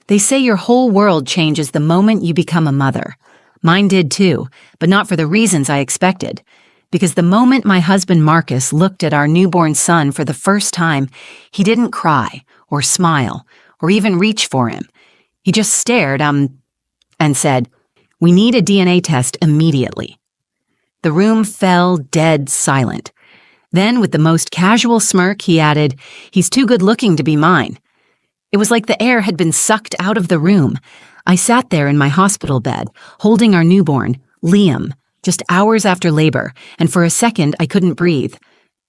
They say your whole world changes the moment you become a mother. Mine did too, but not for the reasons I expected. Because the moment my husband Marcus looked at our newborn son for the first time, he didn't cry or smile or even reach for him. He just stared, and said, "We need a DNA test immediately." The room fell dead silent. Then, with the most casual smirk, he added, "He's too good looking to be mine." It was like the air had been sucked out of the room. I sat there in my hospital bed, holding our newborn, Liam, just hours after labor, and for a second I couldn't breathe.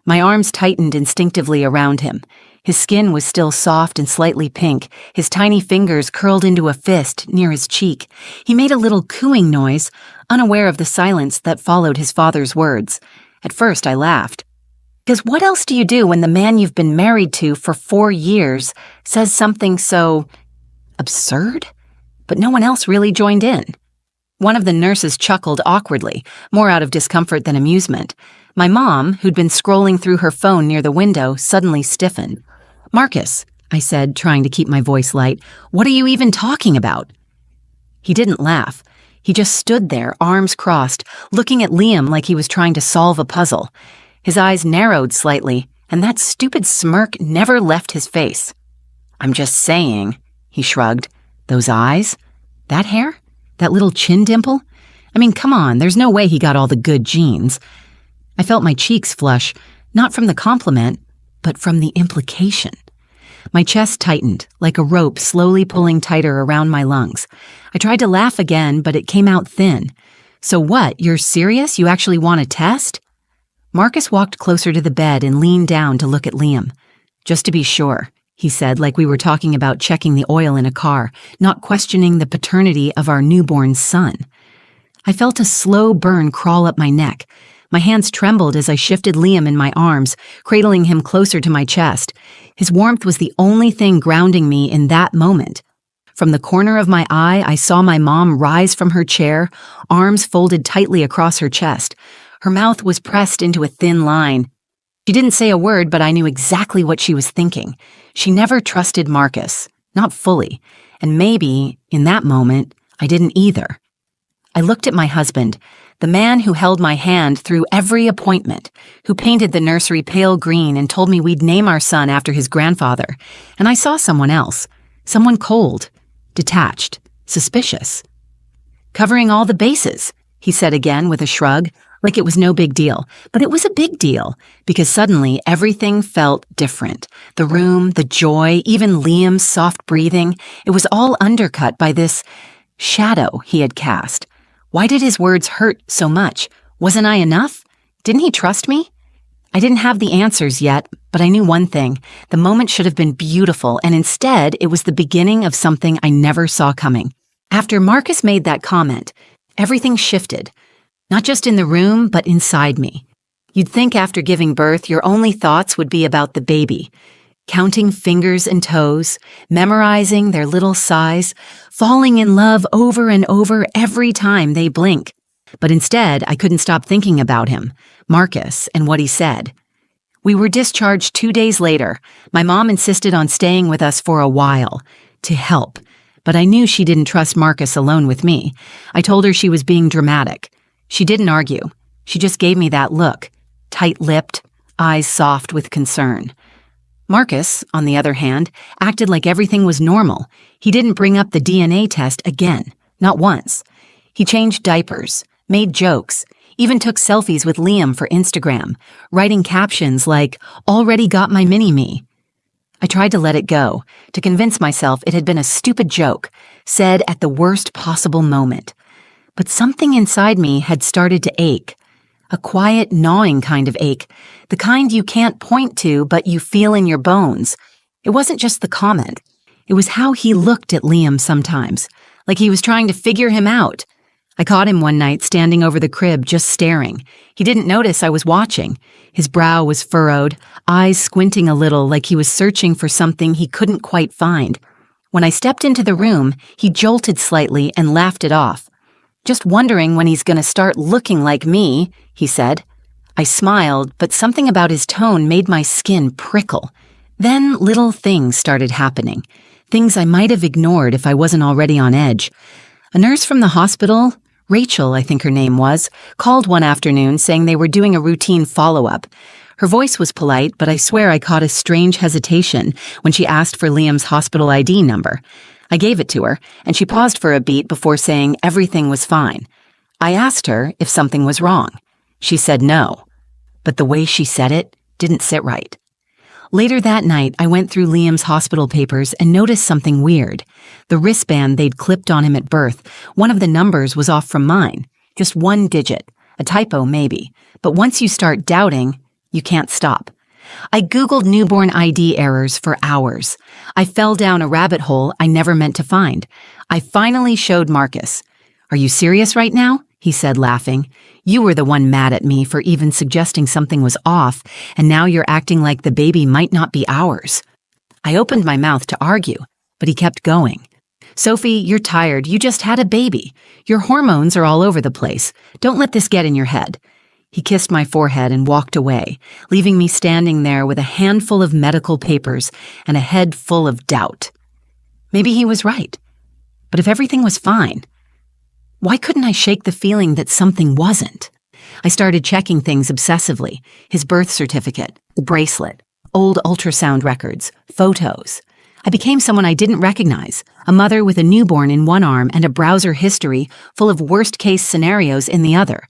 My arms tightened instinctively around him. His skin was still soft and slightly pink, his tiny fingers curled into a fist near his cheek. He made a little cooing noise, unaware of the silence that followed his father's words. At first I laughed. Because what else do you do when the man you've been married to for 4 years says something so absurd? But no one else really joined in. One of the nurses chuckled awkwardly, more out of discomfort than amusement. My mom, who'd been scrolling through her phone near the window, suddenly stiffened. "Marcus," I said, trying to keep my voice light, "what are you even talking about?" He didn't laugh. He just stood there, arms crossed, looking at Liam like he was trying to solve a puzzle. His eyes narrowed slightly, and that stupid smirk never left his face. "I'm just saying," he shrugged. "Those eyes? That hair? That little chin dimple? I mean, come on, there's no way he got all the good genes." I felt my cheeks flush, not from the compliment, but from the implication. My chest tightened, like a rope slowly pulling tighter around my lungs. I tried to laugh again, but it came out thin. "So what, you're serious? You actually want a test?" Marcus walked closer to the bed and leaned down to look at Liam. "Just to be sure," he said, like we were talking about checking the oil in a car, not questioning the paternity of our newborn son. I felt a slow burn crawl up my neck. My hands trembled as I shifted Liam in my arms, cradling him closer to my chest. His warmth was the only thing grounding me in that moment. From the corner of my eye, I saw my mom rise from her chair, arms folded tightly across her chest. Her mouth was pressed into a thin line. She didn't say a word, but I knew exactly what she was thinking. She never trusted Marcus, not fully, and maybe, in that moment, I didn't either. I looked at my husband, the man who held my hand through every appointment, who painted the nursery pale green and told me we'd name our son after his grandfather, and I saw someone else, someone cold, detached, suspicious. "Covering all the bases," he said again with a shrug, like it was no big deal. But it was a big deal, because suddenly everything felt different. The room, the joy, even Liam's soft breathing, it was all undercut by this shadow he had cast. Why did his words hurt so much? Wasn't I enough? Didn't he trust me? I didn't have the answers yet, but I knew one thing. The moment should have been beautiful, and instead it was the beginning of something I never saw coming. After Marcus made that comment, everything shifted. Not just in the room, but inside me. You'd think after giving birth, your only thoughts would be about the baby. Counting fingers and toes, memorizing their little size, falling in love over and over every time they blink. But instead, I couldn't stop thinking about him, Marcus, and what he said. We were discharged 2 days later. My mom insisted on staying with us for a while, to help. But I knew she didn't trust Marcus alone with me. I told her she was being dramatic. She didn't argue. She just gave me that look, tight-lipped, eyes soft with concern. Marcus, on the other hand, acted like everything was normal. He didn't bring up the DNA test again, not once. He changed diapers, made jokes, even took selfies with Liam for Instagram, writing captions like, "Already got my mini-me." I tried to let it go, to convince myself it had been a stupid joke, said at the worst possible moment. But something inside me had started to ache. A quiet, gnawing kind of ache. The kind you can't point to, but you feel in your bones. It wasn't just the comment. It was how he looked at Liam sometimes, like he was trying to figure him out. I caught him one night standing over the crib, just staring. He didn't notice I was watching. His brow was furrowed, eyes squinting a little like he was searching for something he couldn't quite find. When I stepped into the room, he jolted slightly and laughed it off. "Just wondering when he's going to start looking like me," he said. I smiled, but something about his tone made my skin prickle. Then little things started happening. things I might have ignored if I wasn't already on edge. A nurse from the hospital, Rachel, I think her name was, called one afternoon saying they were doing a routine follow-up. Her voice was polite, but I swear I caught a strange hesitation when she asked for Liam's hospital ID number. I gave it to her, and she paused for a beat before saying everything was fine. I asked her if something was wrong. She said no, but the way she said it didn't sit right. Later that night, I went through Liam's hospital papers and noticed something weird. The wristband they'd clipped on him at birth, one of the numbers was off from mine. Just one digit. A typo, maybe. But once you start doubting, you can't stop. I Googled newborn ID errors for hours. I fell down a rabbit hole I never meant to find. I finally showed Marcus. "Are you serious right now?" he said, laughing. "You were the one mad at me for even suggesting something was off, and now you're acting like the baby might not be ours." I opened my mouth to argue, but he kept going. "Sophie, you're tired. You just had a baby. Your hormones are all over the place. Don't let this get in your head." He kissed my forehead and walked away, leaving me standing there with a handful of medical papers and a head full of doubt. Maybe he was right. But if everything was fine, why couldn't I shake the feeling that something wasn't? I started checking things obsessively. His birth certificate, the bracelet, old ultrasound records, photos. I became someone I didn't recognize, a mother with a newborn in one arm and a browser history full of worst-case scenarios in the other.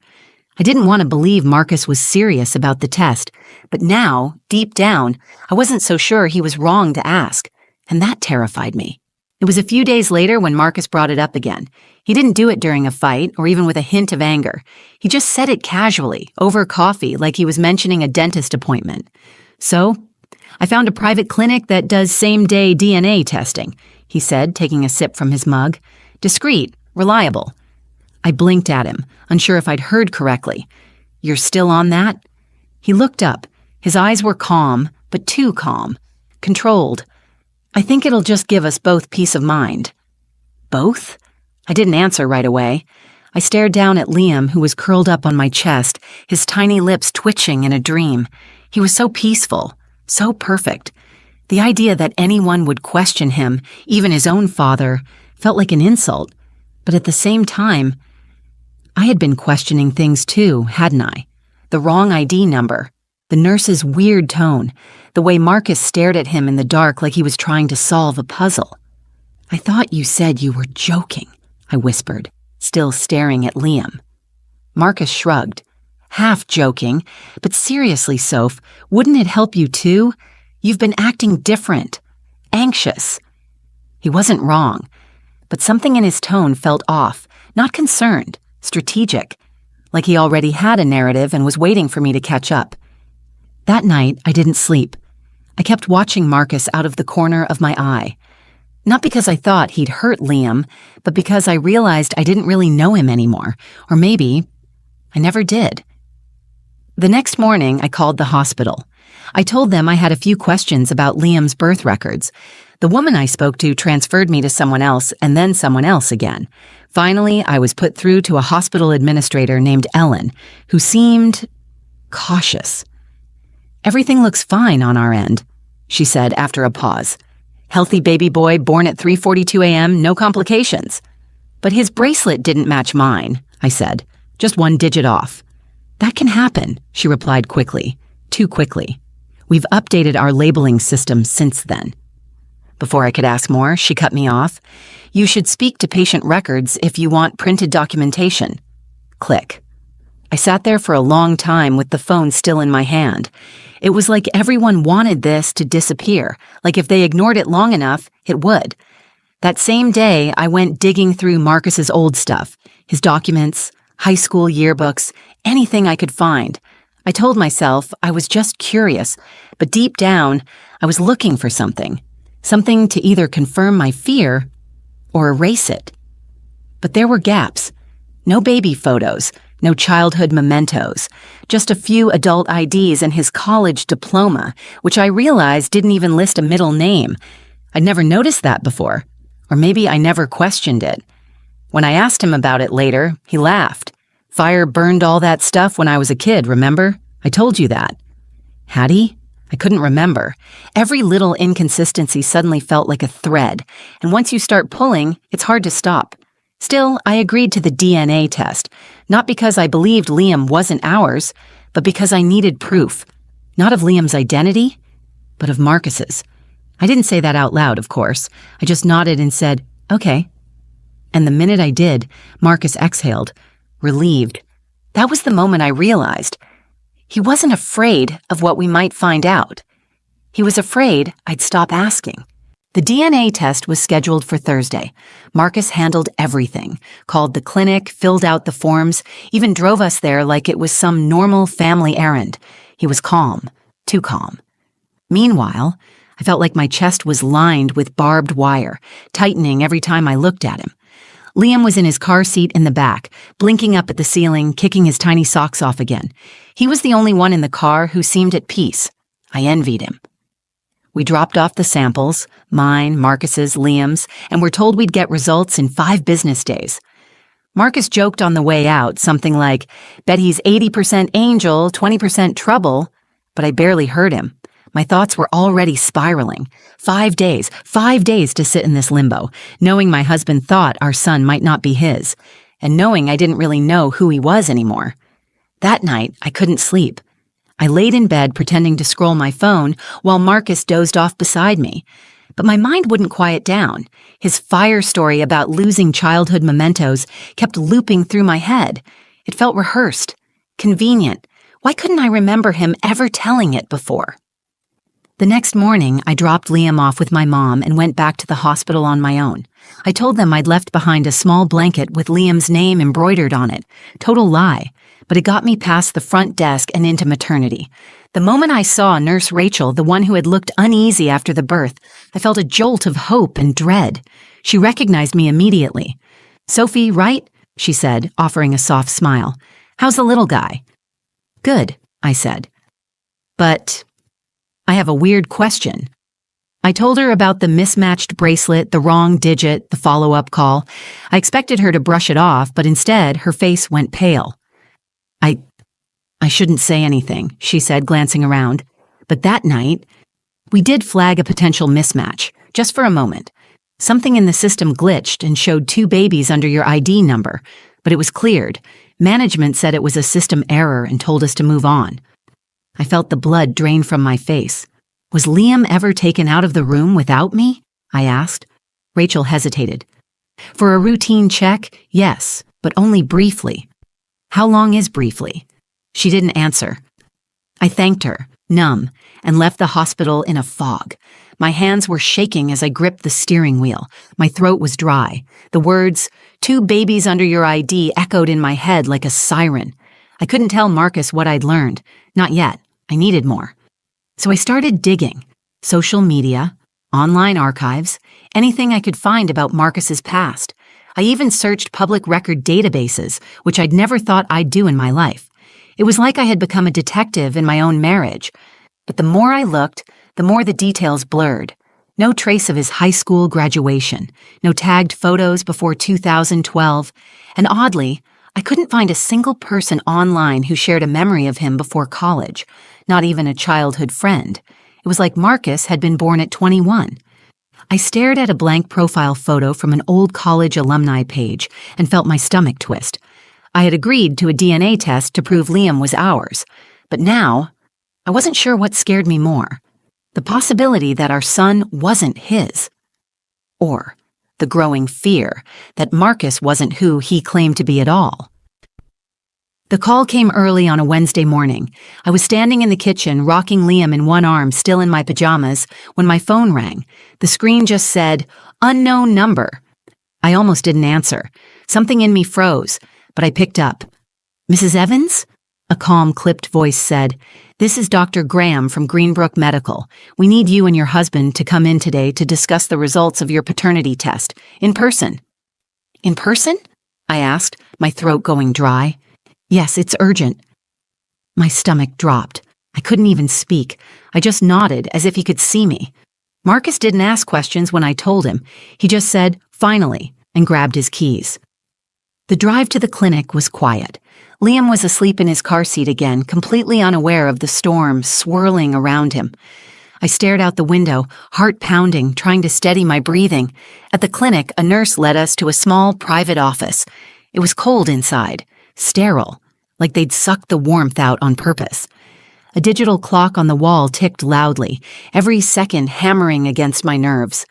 I didn't want to believe Marcus was serious about the test, but now, deep down, I wasn't so sure he was wrong to ask, and that terrified me. It was a few days later when Marcus brought it up again. He didn't do it during a fight or even with a hint of anger. He just said it casually, over coffee, like he was mentioning a dentist appointment. "So, I found a private clinic that does same-day DNA testing," he said, taking a sip from his mug. "Discreet, reliable." I blinked at him, unsure if I'd heard correctly. "You're still on that?" He looked up. His eyes were calm, but too calm. Controlled. "I think it'll just give us both peace of mind." "Both?" I didn't answer right away. I stared down at Liam, who was curled up on my chest, his tiny lips twitching in a dream. He was so peaceful, so perfect. The idea that anyone would question him, even his own father, felt like an insult. But at the same time, I had been questioning things too, hadn't I? The wrong ID number, the nurse's weird tone, the way Marcus stared at him in the dark like he was trying to solve a puzzle. "I thought you said you were joking," I whispered, still staring at Liam. Marcus shrugged. "Half joking, but seriously, Soph, wouldn't it help you too? You've been acting different, anxious." He wasn't wrong, but something in his tone felt off, not concerned, strategic, like he already had a narrative and was waiting for me to catch up. That night, I didn't sleep. I kept watching Marcus out of the corner of my eye. Not because I thought he'd hurt Liam, but because I realized I didn't really know him anymore, or maybe I never did. The next morning, I called the hospital. I told them I had a few questions about Liam's birth records. The woman I spoke to transferred me to someone else and then someone else again. Finally, I was put through to a hospital administrator named Ellen, who seemed cautious. "Everything looks fine on our end," she said after a pause. "Healthy baby boy born at 3:42 a.m., no complications." "But his bracelet didn't match mine," I said. "Just one digit off." "That can happen," she replied quickly. Too quickly. "We've updated our labeling system since then." Before I could ask more, she cut me off. "You should speak to patient records if you want printed documentation." Click. I sat there for a long time with the phone still in my hand. It was like everyone wanted this to disappear, like if they ignored it long enough, it would. That same day, I went digging through Marcus's old stuff, his documents, high school yearbooks, anything I could find. I told myself I was just curious, but deep down, I was looking for something to either confirm my fear or erase it. But there were gaps. No baby photos, no childhood mementos, just a few adult IDs and his college diploma, which I realized didn't even list a middle name. I'd never noticed that before, or maybe I never questioned it. When I asked him about it later, he laughed. "Fire burned all that stuff when I was a kid, remember? I told you that." Had he? I couldn't remember. Every little inconsistency suddenly felt like a thread, and once you start pulling, it's hard to stop. Still, I agreed to the DNA test, not because I believed Liam wasn't ours, but because I needed proof. Not of Liam's identity, but of Marcus's. I didn't say that out loud, of course. I just nodded and said, "Okay." And the minute I did, Marcus exhaled, relieved. That was the moment I realized. He wasn't afraid of what we might find out. He was afraid I'd stop asking. The DNA test was scheduled for Thursday. Marcus handled everything, called the clinic, filled out the forms, even drove us there like it was some normal family errand. He was calm, too calm. Meanwhile, I felt like my chest was lined with barbed wire, tightening every time I looked at him. Liam was in his car seat in the back, blinking up at the ceiling, kicking his tiny socks off again. He was the only one in the car who seemed at peace. I envied him. We dropped off the samples, mine, Marcus's, Liam's, and were told we'd get results in 5 business days. Marcus joked on the way out, something like, "Bet he's 80% angel, 20% trouble," but I barely heard him. My thoughts were already spiraling. 5 days to sit in this limbo, knowing my husband thought our son might not be his, and knowing I didn't really know who he was anymore. That night, I couldn't sleep. I laid in bed pretending to scroll my phone while Marcus dozed off beside me. But my mind wouldn't quiet down. His fire story about losing childhood mementos kept looping through my head. It felt rehearsed, convenient. Why couldn't I remember him ever telling it before? The next morning, I dropped Liam off with my mom and went back to the hospital on my own. I told them I'd left behind a small blanket with Liam's name embroidered on it. Total lie, but it got me past the front desk and into maternity. The moment I saw Nurse Rachel, the one who had looked uneasy after the birth, I felt a jolt of hope and dread. She recognized me immediately. "Sophie, right?" she said, offering a soft smile. "How's the little guy?" "Good," I said. "But I have a weird question." I told her about the mismatched bracelet, the wrong digit, the follow-up call. I expected her to brush it off, but instead, her face went pale. I shouldn't say anything, she said, glancing around. But that night, we did flag a potential mismatch, just for a moment. Something in the system glitched and showed 2 babies under your ID number, but it was cleared. Management said it was a system error and told us to move on. I felt the blood drain from my face. Was Liam ever taken out of the room without me? I asked. Rachel hesitated. For a routine check, yes, but only briefly. How long is briefly? She didn't answer. I thanked her, numb, and left the hospital in a fog. My hands were shaking as I gripped the steering wheel. My throat was dry. The words, 2 babies under your ID, echoed in my head like a siren. I couldn't tell Marcus what I'd learned. Not yet. I needed more. So I started digging. Social media, online archives, anything I could find about Marcus's past. I even searched public record databases, which I'd never thought I'd do in my life. It was like I had become a detective in my own marriage. But the more I looked, the more the details blurred. No trace of his high school graduation, no tagged photos before 2012, and oddly, I couldn't find a single person online who shared a memory of him before college, not even a childhood friend. It was like Marcus had been born at 21. I stared at a blank profile photo from an old college alumni page and felt my stomach twist. I had agreed to a DNA test to prove Liam was ours, but now I wasn't sure what scared me more. The possibility that our son wasn't his, or the growing fear that Marcus wasn't who he claimed to be at all. The call came early on a Wednesday morning. I was standing in the kitchen, rocking Liam in one arm, still in my pajamas, when my phone rang. The screen just said, "Unknown number." I almost didn't answer. Something in me froze, but I picked up. "Mrs. Evans?" A calm, clipped voice said, "This is Dr. Graham from Greenbrook Medical. We need you and your husband to come in today to discuss the results of your paternity test, in person." "In person?" I asked, my throat going dry. "Yes, it's urgent." My stomach dropped. I couldn't even speak. I just nodded as if he could see me. Marcus didn't ask questions when I told him. He just said, "Finally," and grabbed his keys. The drive to the clinic was quiet. Liam was asleep in his car seat again, completely unaware of the storm swirling around him. I stared out the window, heart pounding, trying to steady my breathing. At the clinic, a nurse led us to a small private office. It was cold inside, sterile, like they'd sucked the warmth out on purpose. A digital clock on the wall ticked loudly, every second hammering against my nerves.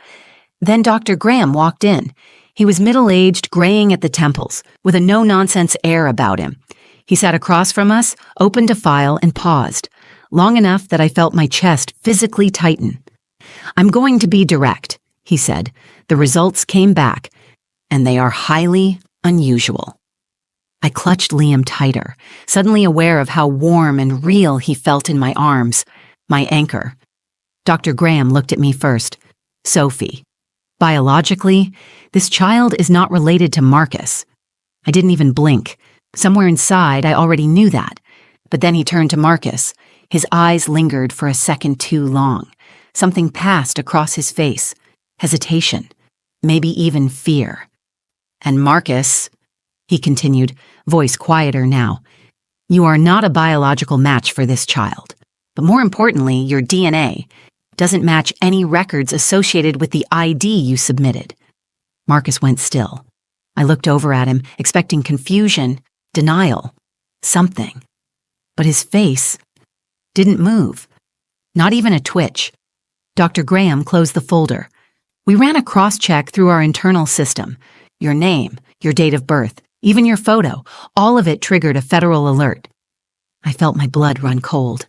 Then Dr. Graham walked in. He was middle-aged, graying at the temples, with a no-nonsense air about him. He sat across from us, opened a file, and paused, long enough that I felt my chest physically tighten. "I'm going to be direct," he said. "The results came back, and they are highly unusual." I clutched Liam tighter, suddenly aware of how warm and real he felt in my arms, my anchor. Dr. Graham looked at me first. "Sophie, biologically, this child is not related to Marcus." I didn't even blink. Somewhere inside, I already knew that. But then he turned to Marcus. His eyes lingered for a second too long. Something passed across his face. Hesitation. Maybe even fear. "And Marcus," he continued, voice quieter now, "you are not a biological match for this child. But more importantly, your DNA doesn't match any records associated with the ID you submitted." Marcus went still. I looked over at him, expecting confusion, denial, something. But his face didn't move. Not even a twitch. Dr. Graham closed the folder. We ran a cross-check through our internal system. Your name, your date of birth, even your photo, all of it triggered a federal alert. I felt my blood run cold.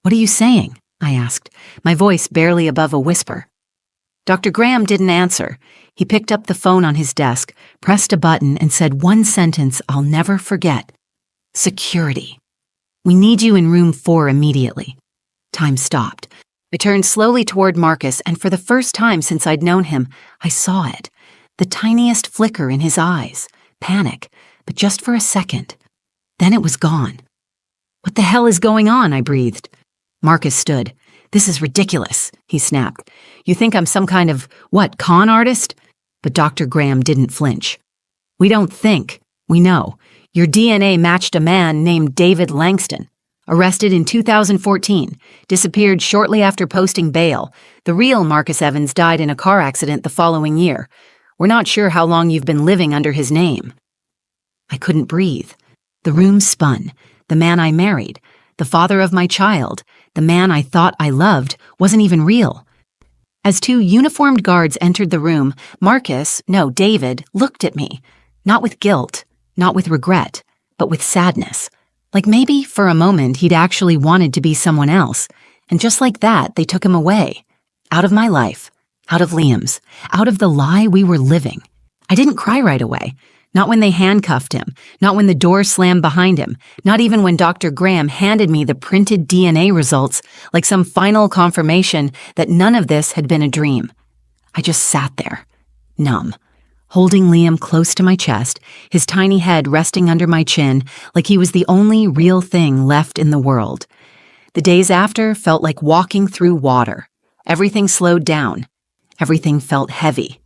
"What are you saying?" I asked, my voice barely above a whisper. Dr. Graham didn't answer. He picked up the phone on his desk, pressed a button, and said one sentence I'll never forget. "Security. We need you in room 4 immediately." Time stopped. I turned slowly toward Marcus, and for the first time since I'd known him, I saw it. The tiniest flicker in his eyes. Panic, but just for a second. Then it was gone. "What the hell is going on?" I breathed. Marcus stood. "This is ridiculous," he snapped. "You think I'm some kind of, con artist?" But Dr. Graham didn't flinch. "We don't think. We know. Your DNA matched a man named David Langston. Arrested in 2014. Disappeared shortly after posting bail. The real Marcus Evans died in a car accident the following year. We're not sure how long you've been living under his name." I couldn't breathe. The room spun. The man I married, the father of my child, the man I thought I loved, wasn't even real. As 2 uniformed guards entered the room, David, looked at me. Not with guilt, not with regret, but with sadness. Like maybe, for a moment, he'd actually wanted to be someone else. And just like that, they took him away. Out of my life. Out of Liam's. Out of the lie we were living. I didn't cry right away. Not when they handcuffed him. Not when the door slammed behind him. Not even when Dr. Graham handed me the printed DNA results like some final confirmation that none of this had been a dream. I just sat there, numb, holding Liam close to my chest, his tiny head resting under my chin like he was the only real thing left in the world. The days after felt like walking through water. Everything slowed down. Everything felt heavy.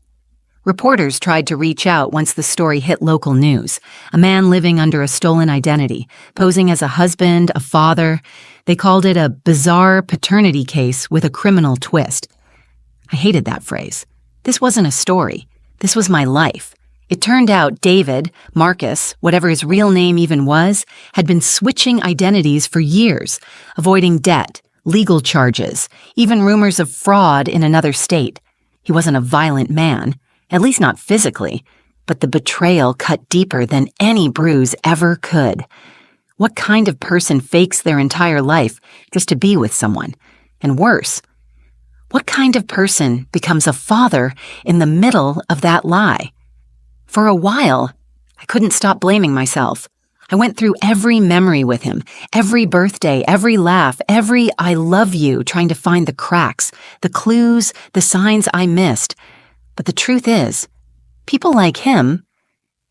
Reporters tried to reach out once the story hit local news. A man living under a stolen identity, posing as a husband, a father. They called it a bizarre paternity case with a criminal twist. I hated that phrase. This wasn't a story. This was my life. It turned out David, Marcus, whatever his real name even was, had been switching identities for years, avoiding debt, legal charges, even rumors of fraud in another state. He wasn't a violent man, at least not physically, but the betrayal cut deeper than any bruise ever could. What kind of person fakes their entire life just to be with someone? And worse, what kind of person becomes a father in the middle of that lie? For a while, I couldn't stop blaming myself. I went through every memory with him, every birthday, every laugh, every "I love you," trying to find the cracks, the clues, the signs I missed. But the truth is, people like him,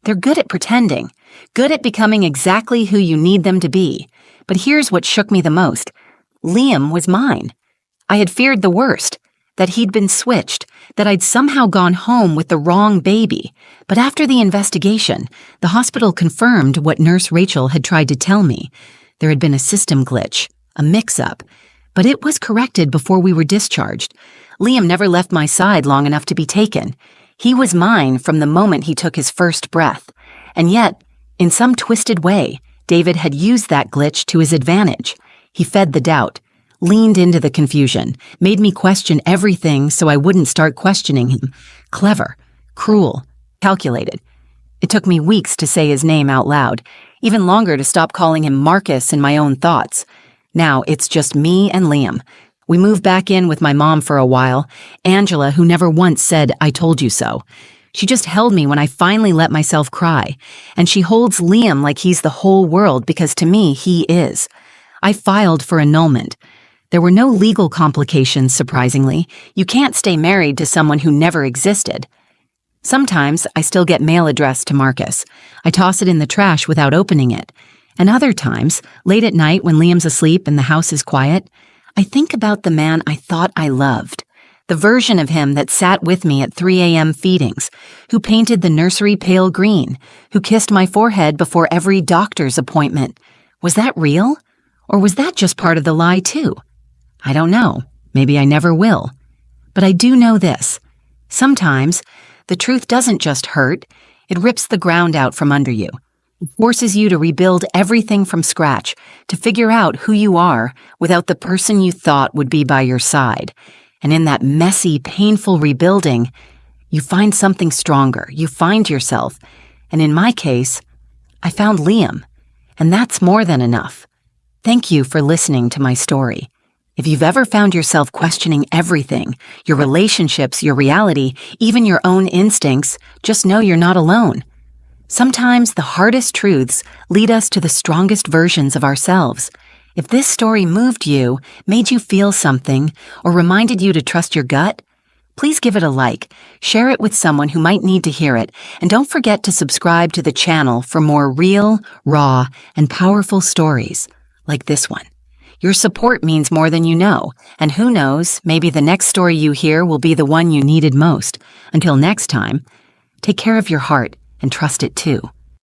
they're good at pretending, good at becoming exactly who you need them to be. But here's what shook me the most. Liam was mine. I had feared the worst, that he'd been switched, that I'd somehow gone home with the wrong baby. But after the investigation, the hospital confirmed what Nurse Rachel had tried to tell me. There had been a system glitch, a mix-up, but it was corrected before we were discharged. Liam never left my side long enough to be taken. He was mine from the moment he took his first breath. And yet, in some twisted way, David had used that glitch to his advantage. He fed the doubt, leaned into the confusion, made me question everything so I wouldn't start questioning him. Clever, cruel, calculated. It took me weeks to say his name out loud, even longer to stop calling him Marcus in my own thoughts. Now it's just me and Liam. We moved back in with my mom for a while, Angela, who never once said, "I told you so." She just held me when I finally let myself cry, and she holds Liam like he's the whole world because to me, he is. I filed for annulment. There were no legal complications, surprisingly. You can't stay married to someone who never existed. Sometimes I still get mail addressed to Marcus. I toss it in the trash without opening it. And other times, late at night when Liam's asleep and the house is quiet, I think about the man I thought I loved. The version of him that sat with me at 3 a.m. feedings, who painted the nursery pale green, who kissed my forehead before every doctor's appointment. Was that real? Or was that just part of the lie too? I don't know. Maybe I never will. But I do know this. Sometimes, the truth doesn't just hurt, it rips the ground out from under you. It forces you to rebuild everything from scratch, to figure out who you are without the person you thought would be by your side. And in that messy, painful rebuilding, you find something stronger. You find yourself. And in my case, I found Liam. And that's more than enough. Thank you for listening to my story. If you've ever found yourself questioning everything, your relationships, your reality, even your own instincts, just know you're not alone. Sometimes the hardest truths lead us to the strongest versions of ourselves. If this story moved you, made you feel something, or reminded you to trust your gut, please give it a like, share it with someone who might need to hear it, and don't forget to subscribe to the channel for more real, raw, and powerful stories like this one. Your support means more than you know, and who knows, maybe the next story you hear will be the one you needed most. Until next time, take care of your heart and trust it too.